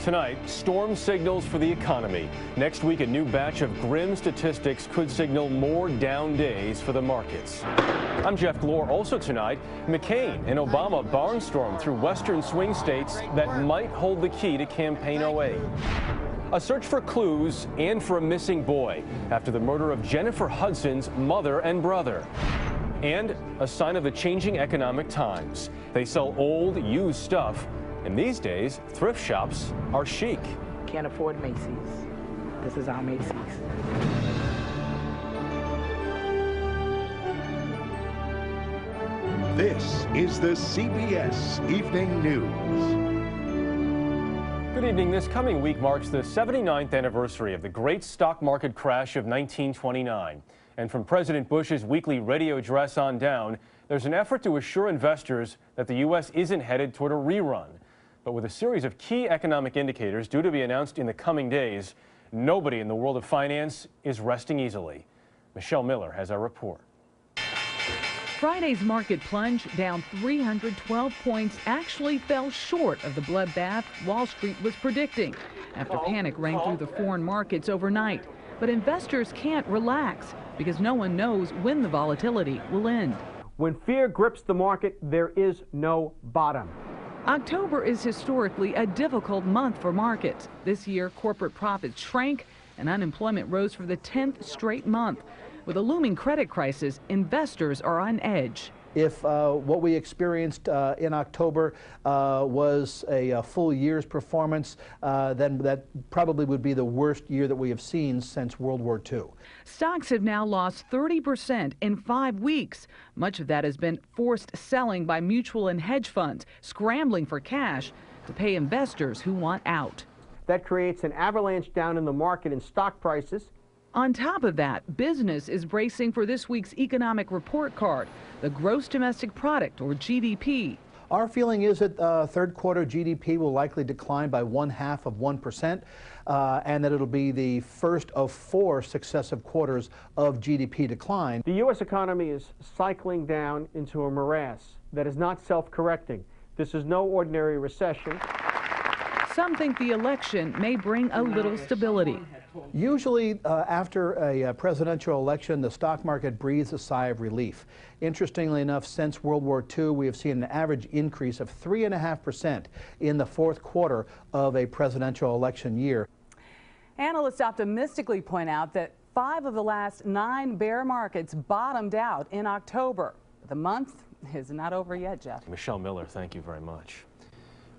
Tonight, storm signals for the economy. Next week, a new batch of grim statistics could signal more down days for the markets. I'm Jeff Glore. Also tonight, McCain and Obama barnstorm through western swing states that might hold the key to campaign 08. A search for clues and for a missing boy after the murder of Jennifer Hudson's mother and brother. And a sign of the changing economic times. They sell old, used stuff. And these days, thrift shops are chic. Can't afford Macy's. This is our Macy's. This is the CBS Evening News. Good evening. This coming week marks the 79th anniversary of the great stock market crash of 1929. And from President Bush's weekly radio address on down, there's an effort to assure investors that the U.S. isn't headed toward a rerun. But with a series of key economic indicators due to be announced in the coming days, nobody in the world of finance is resting easily. Michelle Miller has our report. Friday's market plunge down 312 points actually fell short of the bloodbath Wall Street was predicting after panic rang through the foreign markets overnight. But investors can't relax because no one knows when the volatility will end. When fear grips the market, there is no bottom. October is historically a difficult month for markets. This year, corporate profits shrank and unemployment rose for the 10th straight month. With a looming credit crisis, investors are on edge. If what we experienced in October was a full year's performance, then that probably would be the worst year that we have seen since World War II. Stocks have now lost 30% in 5 weeks. Much of that has been forced selling by mutual and hedge funds, scrambling for cash to pay investors who want out. That creates an avalanche down in the market in stock prices. On top of that, business is bracing for this week's economic report card, the gross domestic product, or GDP. Our feeling is that third quarter GDP will likely decline by 0.5%, and that it'll be the first of 4 successive quarters of GDP decline. The U.S. economy is cycling down into a morass that is not self-correcting. This is no ordinary recession. Some think the election may bring a little stability. Usually after a presidential election, the stock market breathes a sigh of relief. Interestingly enough, since World War II, we have seen an average increase of 3.5% in the fourth quarter of a presidential election year. Analysts optimistically point out that 5 of the last 9 bear markets bottomed out in October. The month is not over yet, Jeff. Michelle Miller, thank you very much.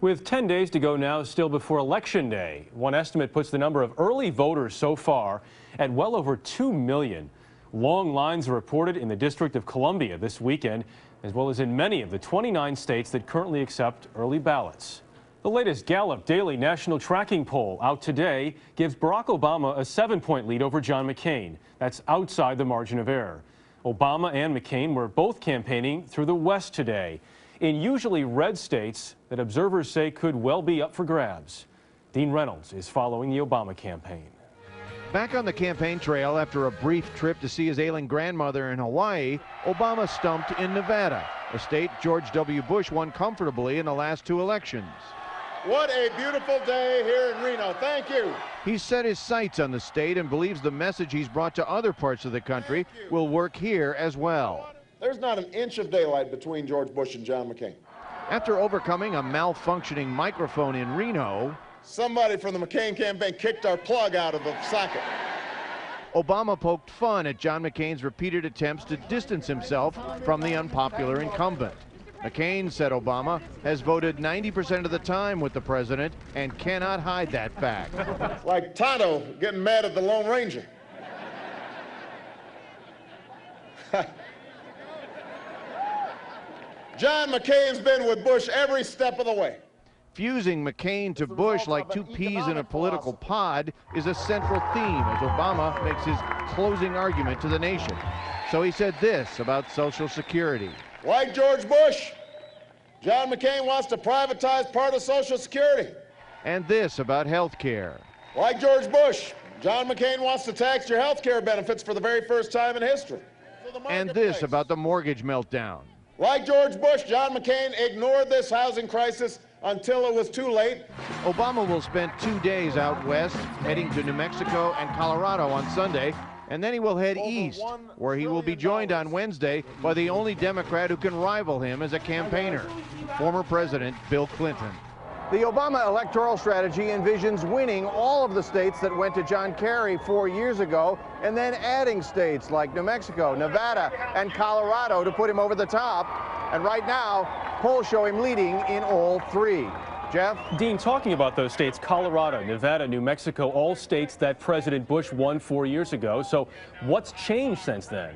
With 10 days to go now, still before Election Day, one estimate puts the number of early voters so far at well over 2 million. Long lines are reported in the District of Columbia this weekend, as well as in many of the 29 states that currently accept early ballots. The latest Gallup Daily National Tracking Poll out today gives Barack Obama a 7-point lead over John McCain. That's outside the margin of error. Obama and McCain were both campaigning through the West today, in usually red states that observers say could well be up for grabs. Dean Reynolds is following the Obama campaign. Back on the campaign trail after a brief trip to see his ailing grandmother in Hawaii, Obama stumped in Nevada, a state George W. Bush won comfortably in the last 2 elections. What a beautiful day here in Reno. Thank you. He's set his sights on the state and believes the message he's brought to other parts of the country will work here as well. There's not an inch of daylight between George Bush and John McCain. After overcoming a malfunctioning microphone in Reno, somebody from the McCain campaign kicked our plug out of the socket. Obama poked fun at John McCain's repeated attempts to distance himself from the unpopular incumbent. McCain, said Obama, has voted 90% of the time with the president and cannot hide that fact. Like Tonto getting mad at the Lone Ranger. John McCain's been with Bush every step of the way. Fusing McCain to Bush like 2 peas in a political pod is a central theme as Obama makes his closing argument to the nation. So he said this about Social Security. Like George Bush, John McCain wants to privatize part of Social Security. And this about health care. Like George Bush, John McCain wants to tax your health care benefits for the very first time in history. And this about the mortgage meltdown. Like George Bush, John McCain ignored this housing crisis until it was too late. Obama will spend 2 days out west, heading to New Mexico and Colorado on Sunday, and then he will head east, where he will be joined on Wednesday by the only Democrat who can rival him as a campaigner, former President Bill Clinton. The Obama electoral strategy envisions winning all of the states that went to John Kerry 4 years ago, and then adding states like New Mexico, Nevada, and Colorado to put him over the top. And right now, polls show him leading in all three. Jeff? Dean, talking about those states, Colorado, Nevada, New Mexico, all states that President Bush won 4 years ago. So what's changed since then?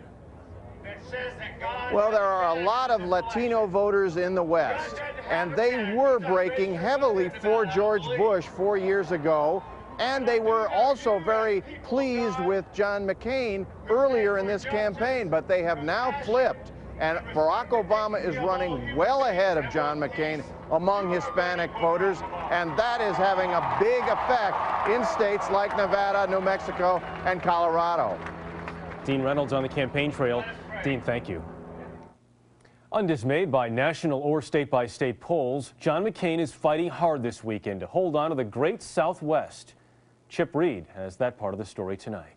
Well, there are a lot of Latino voters in the West, and they were breaking heavily for George Bush 4 years ago, and they were also very pleased with John McCain earlier in this campaign, but they have now flipped, and Barack Obama is running well ahead of John McCain among Hispanic voters, and that is having a big effect in states like Nevada, New Mexico, and Colorado. Dean Reynolds on the campaign trail. Dean, thank you. Undismayed by national or state-by-state polls, John McCain is fighting hard this weekend to hold on to the great Southwest. Chip Reed has that part of the story tonight.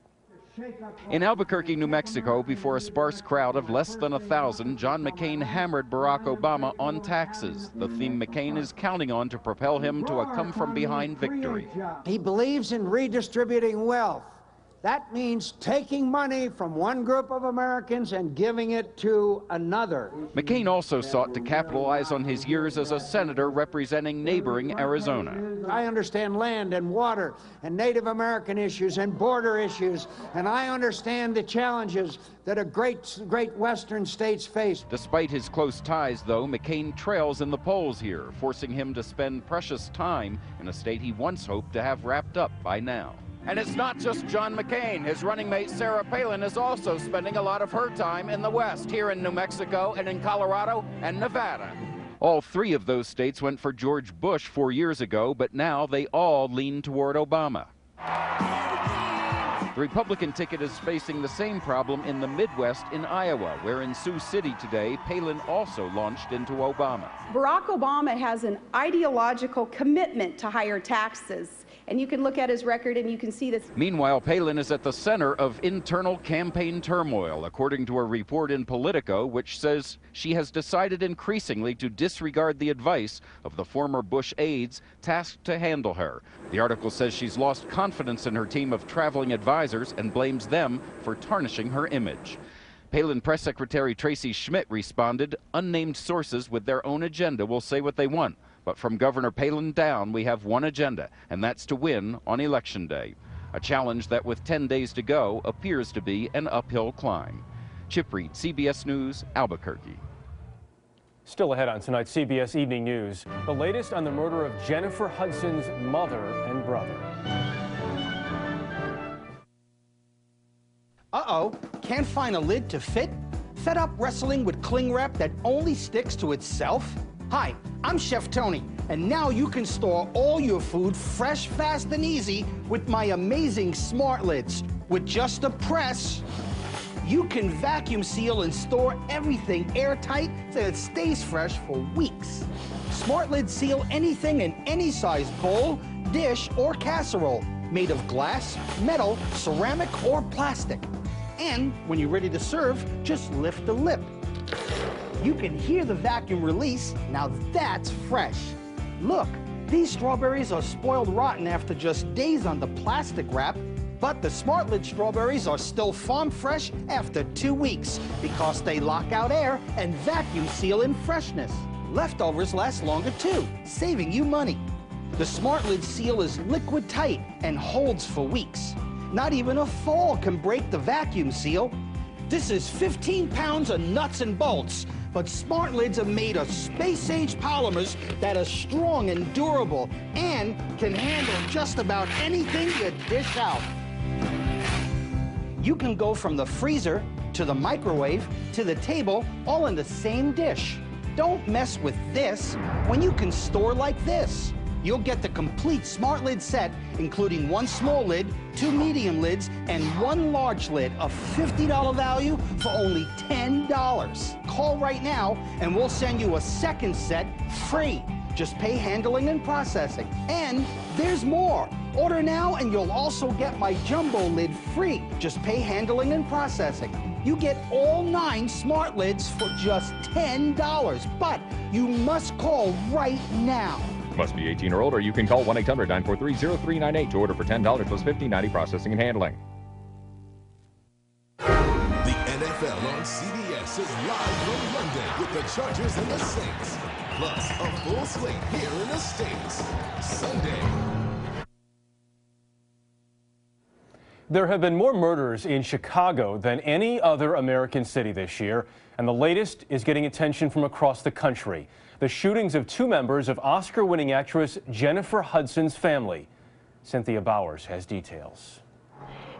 In Albuquerque, New Mexico, before a sparse crowd of less than 1,000, John McCain hammered Barack Obama on taxes, the theme McCain is counting on to propel him to a come-from-behind victory. He believes in redistributing wealth. That means taking money from one group of Americans and giving it to another. McCain also sought to capitalize on his years as a senator representing neighboring Arizona. I understand land and water and Native American issues and border issues, and I understand the challenges that a great western states face. Despite his close ties, though, McCain trails in the polls here, forcing him to spend precious time in a state he once hoped to have wrapped up by now. And it's not just John McCain. His running mate Sarah Palin is also spending a lot of her time in the West, here in New Mexico and in Colorado and Nevada. All three of those states went for George Bush 4 years ago, but now they all lean toward Obama. The Republican ticket is facing the same problem in the Midwest in Iowa, where in Sioux City today, Palin also launched into Obama. Barack Obama has an ideological commitment to higher taxes. And you can look at his record and you can see this. Meanwhile, Palin is at the center of internal campaign turmoil, according to a report in Politico, which says she has decided increasingly to disregard the advice of the former Bush aides tasked to handle her. The article says she's lost confidence in her team of traveling advisors and blames them for tarnishing her image. Palin Press Secretary Tracy Schmidt responded, "Unnamed sources with their own agenda will say what they want. But from Governor Palin down, we have one agenda, and that's to win on Election Day." A challenge that, with 10 days to go, appears to be an uphill climb. Chip Reed, CBS News, Albuquerque. Still ahead on tonight's CBS Evening News, the latest on the murder of Jennifer Hudson's mother and brother. Uh-oh, can't find a lid to fit? Fed up wrestling with cling wrap that only sticks to itself? Hi, I'm Chef Tony, and now you can store all your food fresh, fast, and easy with my amazing smart lids. With just a press, you can vacuum seal and store everything airtight so it stays fresh for weeks. Smart lids seal anything in any size bowl, dish, or casserole, made of glass, metal, ceramic, or plastic. And when you're ready to serve, just lift the lip. You can hear the vacuum release. Now that's fresh. Look, these strawberries are spoiled rotten after just days on the plastic wrap, but the Smart Lid strawberries are still farm fresh after 2 weeks because they lock out air and vacuum seal in freshness. Leftovers last longer too, saving you money. The Smart Lid seal is liquid tight and holds for weeks. Not even a fall can break the vacuum seal. This is 15 pounds of nuts and bolts, but Smart Lids are made of space-age polymers that are strong and durable and can handle just about anything you dish out. You can go from the freezer to the microwave to the table all in the same dish. Don't mess with this when you can store like this. You'll get the complete Smart Lid set, including one small lid, 2 medium lids, and 1 large lid, a $50 value for only $10. Call right now, and we'll send you a second set free. Just pay handling and processing. And there's more. Order now and you'll also get my jumbo lid free. Just pay handling and processing. You get all 9 smart lids for just $10. But you must call right now. Must be 18 or older. You can call 1-800-943-0398 to order for $10 plus $15.90 processing and handling. The NFL on CBS is live from London with the Chargers and the Saints. Plus, a full slate here in the States. Sunday. There have been more murders in Chicago than any other American city this year, and the latest is getting attention from across the country. The shootings of 2 members of Oscar-winning actress Jennifer Hudson's family. Cynthia Bowers has details.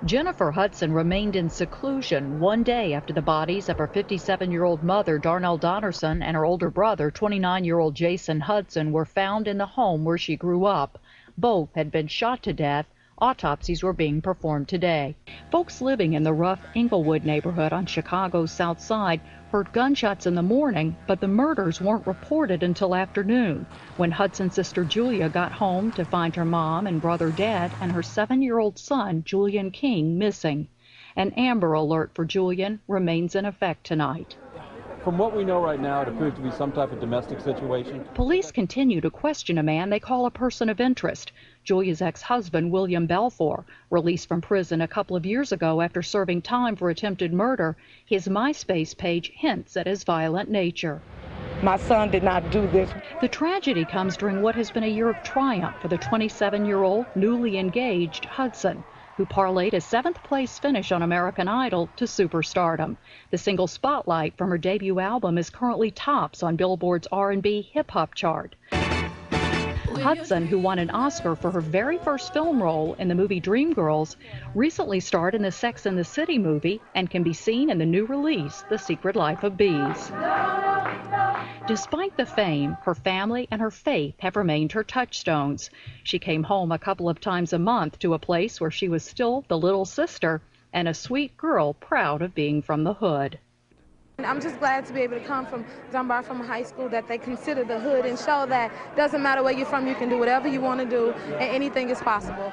Jennifer Hudson remained in seclusion one day after the bodies of her 57-year-old mother, Darnell Donnerson, and her older brother, 29-year-old Jason Hudson, were found in the home where she grew up. Both had been shot to death. Autopsies were being performed today. Folks living in the rough Inglewood neighborhood on Chicago's South Side heard gunshots in the morning, but the murders weren't reported until afternoon, when Hudson's sister Julia got home to find her mom and brother dead and her 7-year-old son, Julian King, missing. An Amber Alert for Julian remains in effect tonight. From what we know right now, it appears to be some type of domestic situation. Police continue to question a man they call a person of interest. Julia's ex-husband, William Belfour, released from prison a couple of years ago after serving time for attempted murder. His MySpace page hints at his violent nature. My son did not do this. The tragedy comes during what has been a year of triumph for the 27-year-old, newly engaged Hudson, who parlayed a 7th-place finish on American Idol to superstardom. The single Spotlight from her debut album is currently tops on Billboard's R&B hip-hop chart. Hudson, who won an Oscar for her very first film role in the movie Dreamgirls, recently starred in the Sex and the City movie and can be seen in the new release, The Secret Life of Bees. Despite the fame, her family and her faith have remained her touchstones. She came home a couple of times a month to a place where she was still the little sister and a sweet girl proud of being from the hood. I'm just glad to be able to come from Dunbar, from high school, that they consider the hood and show that doesn't matter where you're from, you can do whatever you want to do and anything is possible.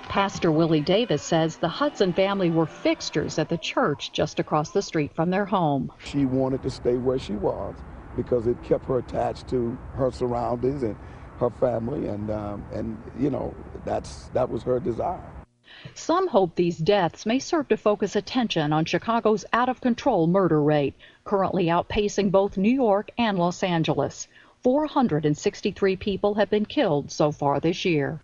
Pastor Willie Davis says the Hudson family were fixtures at the church just across the street from their home. She wanted to stay where she was because it kept her attached to her surroundings and her family, and you know, that was her desire. Some hope these deaths may serve to focus attention on Chicago's out-of-control murder rate, currently outpacing both New York and Los Angeles. 463 people have been killed so far this year.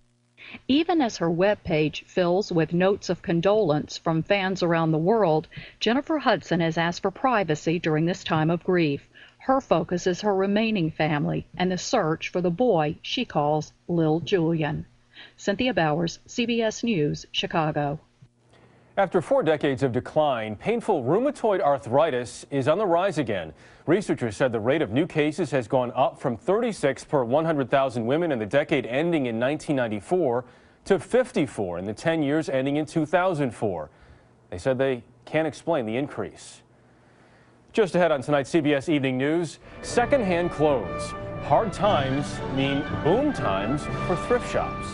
Even as her webpage fills with notes of condolence from fans around the world, Jennifer Hudson has asked for privacy during this time of grief. Her focus is her remaining family and the search for the boy she calls Lil Julian. Cynthia Bowers, CBS News, Chicago. After 4 decades of decline, painful rheumatoid arthritis is on the rise again. Researchers said the rate of new cases has gone up from 36 per 100,000 women in the decade ending in 1994 to 54 in the 10 years ending in 2004. They said they can't explain the increase. Just ahead on tonight's CBS Evening News, secondhand clothes. Hard times mean boom times for thrift shops.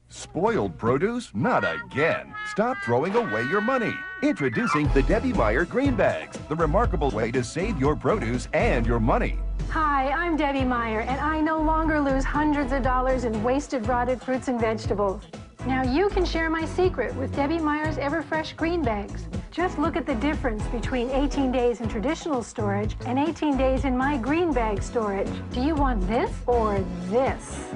Spoiled produce? Not again. Stop throwing away your money. Introducing the Debbie Meyer Green Bags, the remarkable way to save your produce and your money. Hi, I'm Debbie Meyer, and I no longer lose hundreds of dollars in wasted rotted fruits and vegetables. Now you can share my secret with Debbie Meyer's Everfresh Green Bags. Just look at the difference between 18 days in traditional storage and 18 days in my green bag storage. Do you want this or this?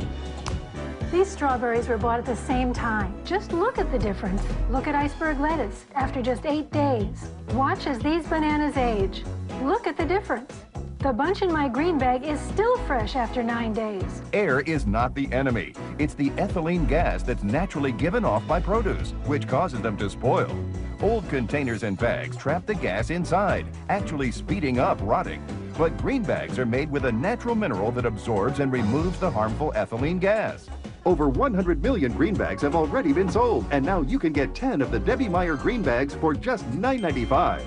These strawberries were bought at the same time. Just look at the difference. Look at iceberg lettuce after just 8 days. Watch as these bananas age. Look at the difference. The bunch in my green bag is still fresh after 9 days. Air is not the enemy. It's the ethylene gas that's naturally given off by produce, which causes them to spoil. Old containers and bags trap the gas inside, actually speeding up rotting. But green bags are made with a natural mineral that absorbs and removes the harmful ethylene gas. Over 100 million green bags have already been sold, and now you can get 10 of the Debbie Meyer green bags for just $9.95.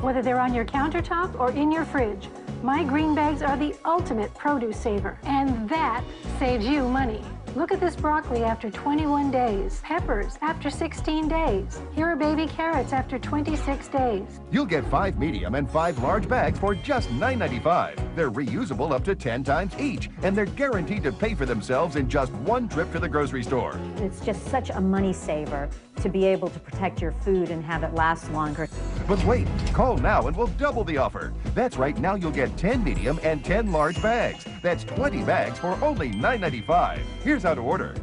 Whether they're on your countertop or in your fridge, My green bags are the ultimate produce saver, and that saves you money. Look at this broccoli after 21 days, peppers after 16 days. Here are baby carrots after 26 days. You'll get 5 medium and 5 large bags for just $9.95. They're reusable up to 10 times each, and they're guaranteed to pay for themselves in just one trip to the grocery store. It's just such a money saver to be able to protect your food and have it last longer. But wait, call now and we'll double the offer. That's right, now you'll get 10 medium and 10 large bags. That's 20 bags for only $9.95. Here's how to order.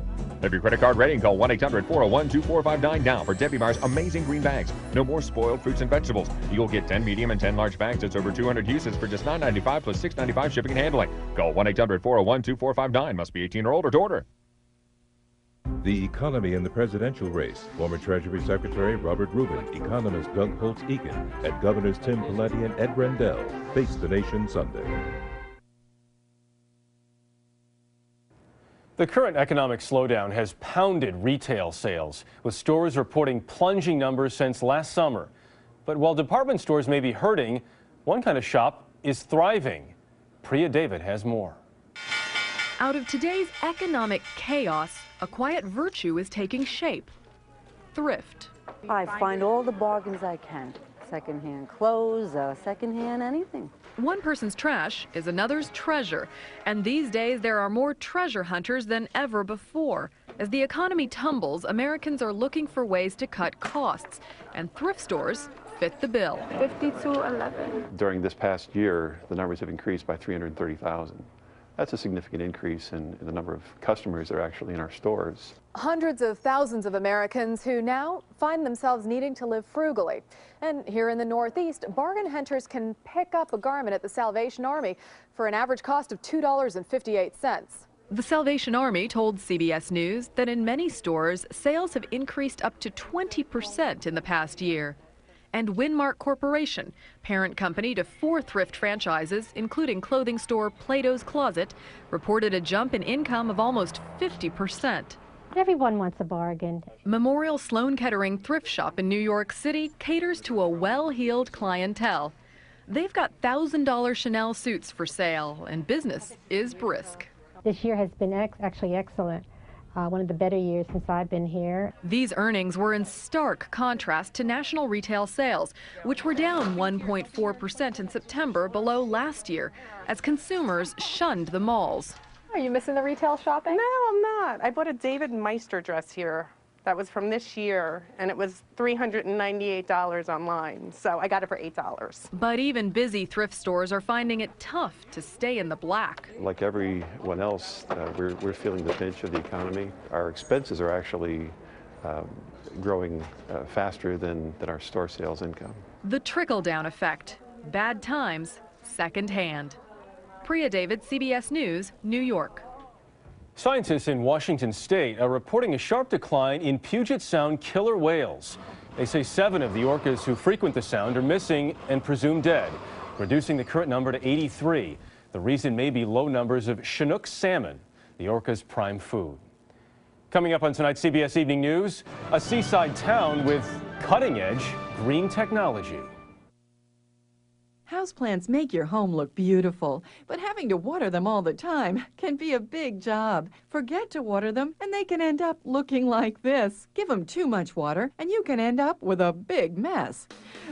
Have your credit card ready and call 1-800-401-2459 now for Debbie Meyer's amazing green bags. No more spoiled fruits and vegetables. You'll get 10 medium and 10 large bags. That's over 200 uses for just $9.95 plus $6.95 shipping and handling. Call 1-800-401-2459. Must be 18 or older to order. The economy in the presidential race. Former Treasury Secretary Robert Rubin, economist Doug Holtz-Eakin, and Governors Tim Pawlenty and Ed Rendell face the nation Sunday. The current economic slowdown has pounded retail sales, with stores reporting plunging numbers since last summer. But while department stores may be hurting, one kind of shop is thriving. Priya David has more. Out of today's economic chaos, a quiet virtue is taking shape. Thrift. I find all the bargains I can. Secondhand clothes, secondhand anything. One person's trash is another's treasure, and these days there are more treasure hunters than ever before. As the economy tumbles, Americans are looking for ways to cut costs, and thrift stores fit the bill. 52.11. During this past year, the numbers have increased by 330,000. That's a significant increase in the number of customers that are actually in our stores. Hundreds of thousands of Americans who now find themselves needing to live frugally. And here in the Northeast, bargain hunters can pick up a garment at the Salvation Army for an average cost of $2.58. The Salvation Army told CBS News that in many stores, sales have increased up to 20% in the past year. And Winmark Corporation, parent company to 4 thrift franchises, including clothing store Plato's Closet, reported a jump in income of almost 50%. Everyone wants a bargain. Memorial Sloan Kettering thrift shop in New York City caters to a well-heeled clientele. They've got $1,000 Chanel suits for sale, and business is brisk. This year has been actually excellent. One of the better years since I've been here. These earnings were in stark contrast to national retail sales, which were down 1.4% in September, below last year, as consumers shunned the malls. Are you missing the retail shopping? No, I'm not. I bought a David Meister dress here that was from this year, and it was $398 online, so I got it for $8. But even busy thrift stores are finding it tough to stay in the black. Like everyone else, we're feeling the pinch of the economy. Our expenses are actually growing faster than our store sales income. The trickle-down effect. Bad times, secondhand. Priya David, CBS News, New York. Scientists in Washington State are reporting a sharp decline in Puget Sound killer whales. They say 7 of the orcas who frequent the sound are missing and presumed dead, reducing the current number to 83. The reason may be low numbers of Chinook salmon, the orca's prime food. Coming up on tonight's CBS Evening News, a seaside town with cutting-edge green technology. Houseplants make your home look beautiful, but having to water them all the time can be a big job. Forget to water them, and they can end up looking like this. Give them too much water, and you can end up with a big mess.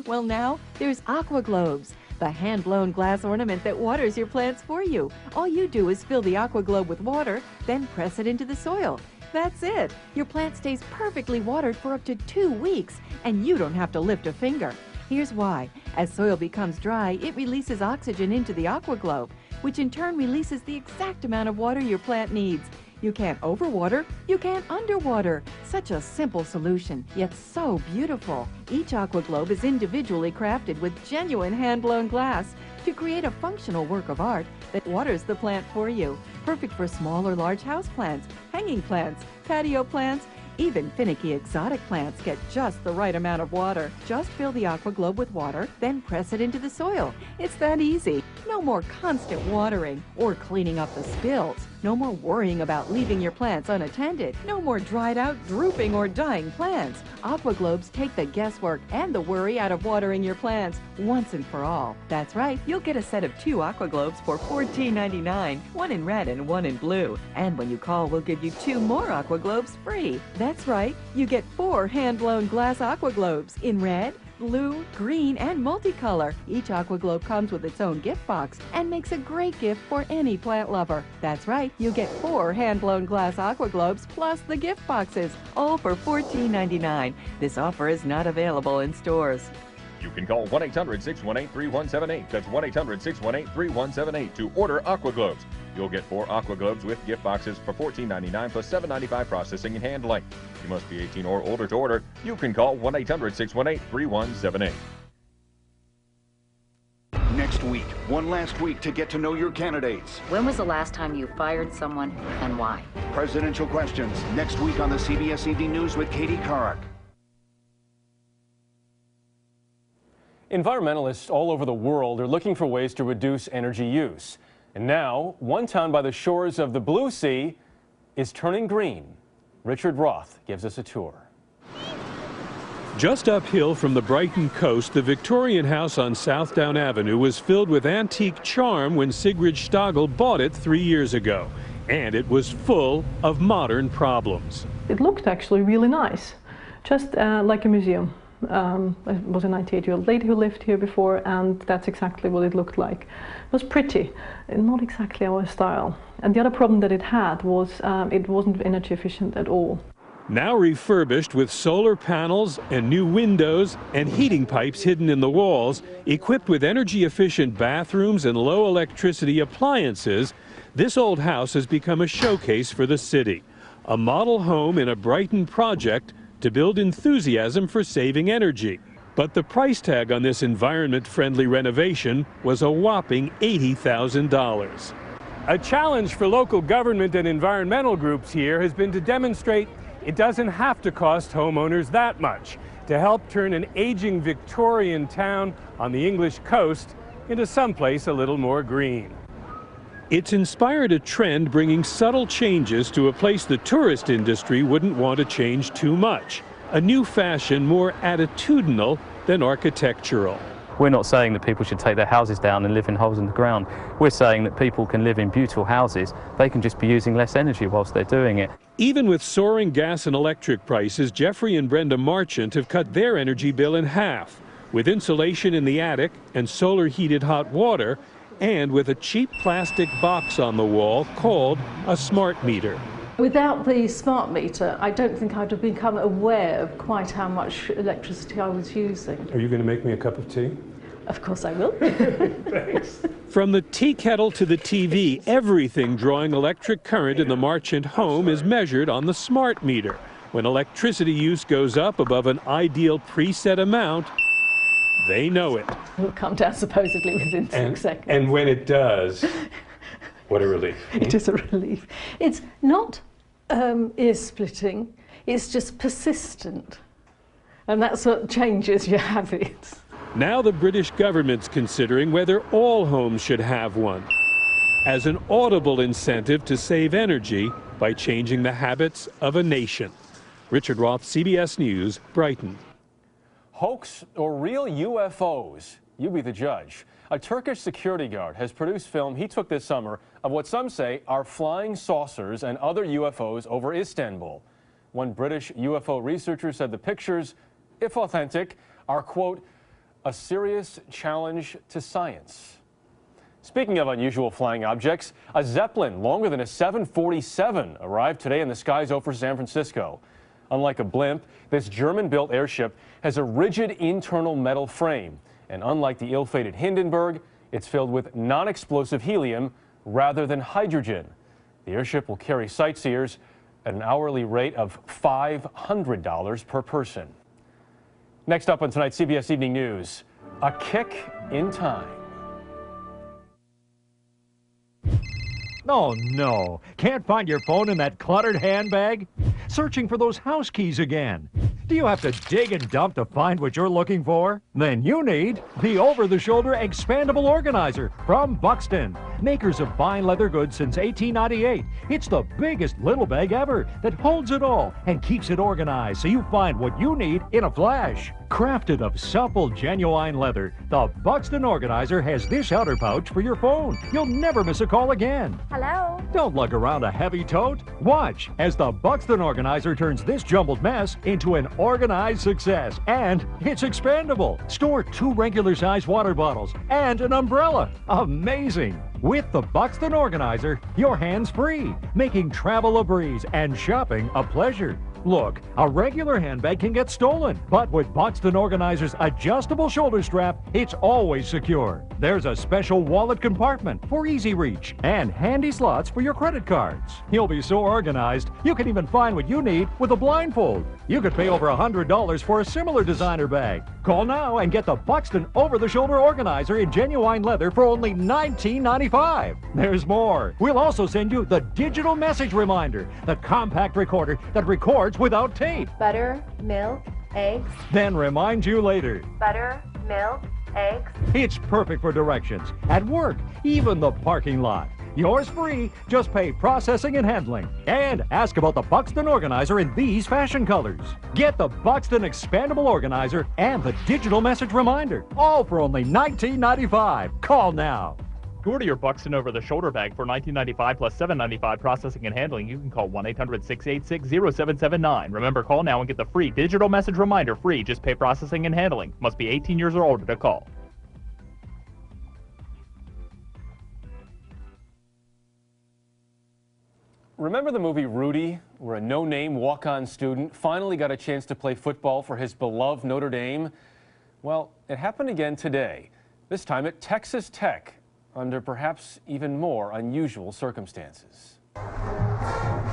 Well, now there's Aqua Globes, the hand-blown glass ornament that waters your plants for you. All you do is fill the Aqua Globe with water, then press it into the soil. That's it. Your plant stays perfectly watered for up to 2 weeks, and you don't have to lift a finger. Here's why. As soil becomes dry, it releases oxygen into the Aqua Globe, which in turn releases the exact amount of water your plant needs. You can't overwater, you can't underwater. Such a simple solution, yet so beautiful. Each Aqua Globe is individually crafted with genuine hand-blown glass to create a functional work of art that waters the plant for you. Perfect for small or large house plants, hanging plants, patio plants. Even finicky exotic plants get just the right amount of water. Just fill the Aqua Globe with water, then press it into the soil. It's that easy. No more constant watering or cleaning up the spills. No more worrying about leaving your plants unattended. No more dried out, drooping, or dying plants. Aqua Globes take the guesswork and the worry out of watering your plants once and for all. That's right, you'll get a set of 2 Aqua Globes for $14.99, one in red and one in blue. And when you call, we'll give you 2 more Aqua Globes free. That's right, you get 4 hand-blown glass Aqua Globes in red, blue, green, and multicolor. Each Aqua Globe comes with its own gift box and makes a great gift for any plant lover. That's right, you get 4 hand-blown glass Aqua Globes plus the gift boxes, all for $14.99. This offer is not available in stores. You can call 1-800-618-3178. That's 1-800-618-3178 to order Aqua Globes. You'll get 4 Aqua Globes with gift boxes for $14.99 plus $7.95 processing and handling. You must be 18 or older to order. You can call 1-800-618-3178. Next week, one last week to get to know your candidates. When was the last time you fired someone and why? Presidential questions next week on the CBS Evening News with Katie Couric. Environmentalists all over the world are looking for ways to reduce energy use. And now, one town by the shores of the Blue Sea is turning green. Richard Roth gives us a tour. Just uphill from the Brighton coast, the Victorian house on Southdown Avenue was filled with antique charm when Sigrid Stagel bought it 3 years ago. And it was full of modern problems. It looked actually really nice, just like a museum. It was a 98-year-old lady who lived here before, and that's exactly what it looked like. It was pretty, not exactly our style. And the other problem that it had was it wasn't energy efficient at all. Now refurbished with solar panels and new windows and heating pipes hidden in the walls, equipped with energy-efficient bathrooms and low electricity appliances, this old house has become a showcase for the city. A model home in a Brighton project to build enthusiasm for saving energy. But the price tag on this environment-friendly renovation was a whopping $80,000. A challenge for local government and environmental groups here has been to demonstrate it doesn't have to cost homeowners that much to help turn an aging Victorian town on the English coast into someplace a little more green. It's inspired a trend bringing subtle changes to a place the tourist industry wouldn't want to change too much. A new fashion more attitudinal than architectural. We're not saying that people should take their houses down and live in holes in the ground. We're saying that people can live in beautiful houses. They can just be using less energy whilst they're doing it. Even with soaring gas and electric prices, Jeffrey and Brenda Marchant have cut their energy bill in half. With insulation in the attic and solar heated hot water, and with a cheap plastic box on the wall called a smart meter. Without the smart meter, I don't think I'd have become aware of quite how much electricity I was using. Are you going to make me a cup of tea? Of course I will. Thanks. From the tea kettle to the TV, everything drawing electric current in the Marchant home is measured on the smart meter. When electricity use goes up above an ideal preset amount, they know it. It'll come down supposedly within 6 seconds. And when it does, what a relief. It is a relief. It's not ear-splitting, it's just persistent. And that's what changes your habits. Now the British government's considering whether all homes should have one, as an audible incentive to save energy by changing the habits of a nation. Richard Roth, CBS News, Brighton. Hoax or real UFOs? You be the judge. A Turkish security guard has produced film he took this summer of what some say are flying saucers and other UFOs over Istanbul. One British UFO researcher said the pictures, if authentic, are, quote, a serious challenge to science. Speaking of unusual flying objects, a Zeppelin longer than a 747 arrived today in the skies over San Francisco. Unlike a blimp, this German-built airship has a rigid internal metal frame. And unlike the ill-fated Hindenburg, it's filled with non-explosive helium rather than hydrogen. The airship will carry sightseers at an hourly rate of $500 per person. Next up on tonight's CBS Evening News, a kick in time. Oh, no. Can't find your phone in that cluttered handbag? Searching for those house keys again. Do you have to dig and dump to find what you're looking for? Then you need the over-the-shoulder expandable organizer from Buxton. Makers of fine leather goods since 1898. It's the biggest little bag ever that holds it all and keeps it organized so you find what you need in a flash. Crafted of supple, genuine leather, the Buxton Organizer has this outer pouch for your phone. You'll never miss a call again. Hello? Don't lug around a heavy tote. Watch as the Buxton Organizer turns this jumbled mess into an organized success. And it's expandable. Store 2 regular-sized water bottles and an umbrella. Amazing. With the Buxton Organizer, your hands free, making travel a breeze and shopping a pleasure. Look, a regular handbag can get stolen, but with Buxton Organizer's adjustable shoulder strap, it's always secure. There's a special wallet compartment for easy reach and handy slots for your credit cards. You'll be so organized, you can even find what you need with a blindfold. You could pay over $100 for a similar designer bag. Call now and get the Buxton Over-the-Shoulder Organizer in genuine leather for only $19.95. There's more. We'll also send you the digital message reminder, the compact recorder that records without tape. Butter, milk, eggs. Then remind you later. Butter, milk, eggs. It's perfect for directions, at work, even the parking lot. Yours free, just pay processing and handling. And ask about the Buxton Organizer in these fashion colors. Get the Buxton Expandable Organizer and the digital message reminder, all for only $19.95. Call now. To order your Buxton over-the-shoulder bag for $19.95 plus $7.95 processing and handling, you can call 1-800-686-0779. Remember, call now and get the free digital message reminder free. Just pay processing and handling. Must be 18 years or older to call. Remember the movie Rudy, where a no-name walk-on student finally got a chance to play football for his beloved Notre Dame? Well, it happened again today, this time at Texas Tech, under perhaps even more unusual circumstances.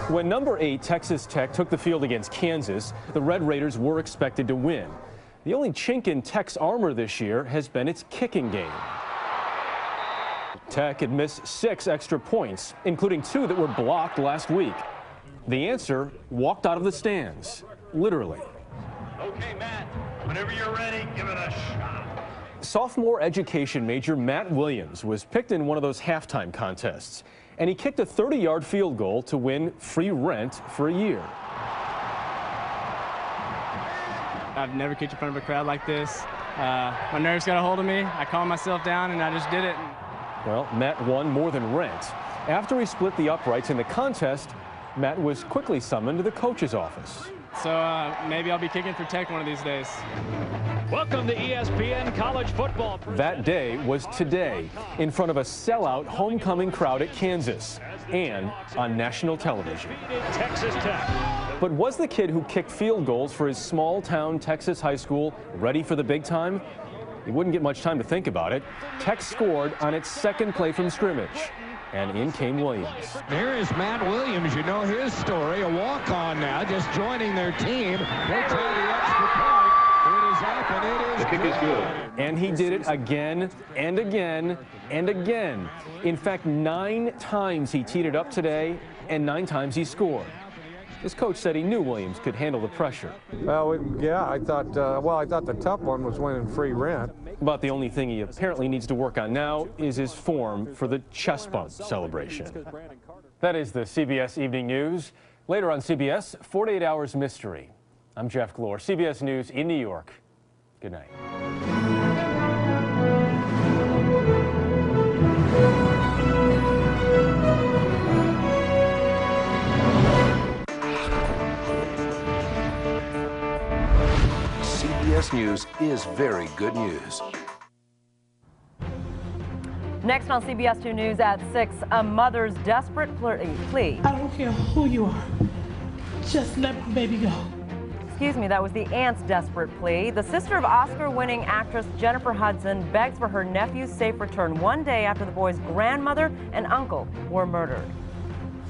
When number 8 Texas Tech took the field against Kansas, the Red Raiders were expected to win. The only chink in Tech's armor this year has been its kicking game. Tech had missed 6 extra points, including 2 that were blocked last week. The answer walked out of the stands, literally. Okay, Matt, whenever you're ready, give it a shot. Sophomore education major Matt Williams was picked in one of those halftime contests, and he kicked a 30-yard field goal to win free rent for a year. I've never kicked in front of a crowd like this. My nerves got a hold of me. I calmed myself down, and I just did it. Well, Matt won more than rent. After he split the uprights in the contest, Matt was quickly summoned to the coach's office. So maybe I'll be kicking for Tech one of these days. Welcome to ESPN College Football. That day was today, in front of a sellout homecoming crowd at Kansas and on national television. Texas Tech. But was the kid who kicked field goals for his small-town Texas high school ready for the big time? He wouldn't get much time to think about it. Tech scored on its second play from scrimmage, and in came Williams. Here is Matt Williams. You know his story, a walk-on now, just joining their team. They try the extra point. It is up, and it is kick is good. And he did it again and again and again. In fact, 9 times he teed it up today, and 9 times he scored. His coach said he knew Williams could handle the pressure. Well, yeah, I thought the tough one was winning free rent. But the only thing he apparently needs to work on now is his form for the chest bump celebration. That is the CBS Evening News. Later on CBS, 48 Hours Mystery. I'm Jeff Glor, CBS News in New York. Good night. CBS News is very good news. Next on CBS 2 News at 6, a mother's desperate plea. I don't care who you are. Just let my baby go. Excuse me, that was the aunt's desperate plea. The sister of Oscar-winning actress Jennifer Hudson begs for her nephew's safe return one day after the boy's grandmother and uncle were murdered.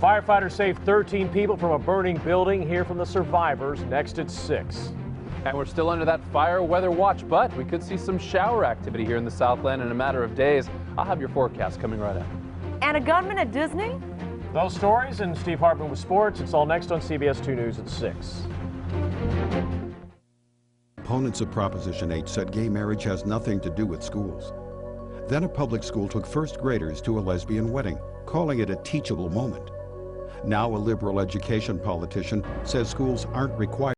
Firefighters saved 13 people from a burning building. Hear from the survivors next at 6. And we're still under that fire weather watch, but we could see some shower activity here in the Southland in a matter of days. I'll have your forecast coming right up. And a gunman at Disney? Those stories and Steve Hartman with sports. It's all next on CBS 2 News at 6. Opponents of Proposition 8 said gay marriage has nothing to do with schools. Then a public school took first graders to a lesbian wedding, calling it a teachable moment. Now a liberal education politician says schools aren't required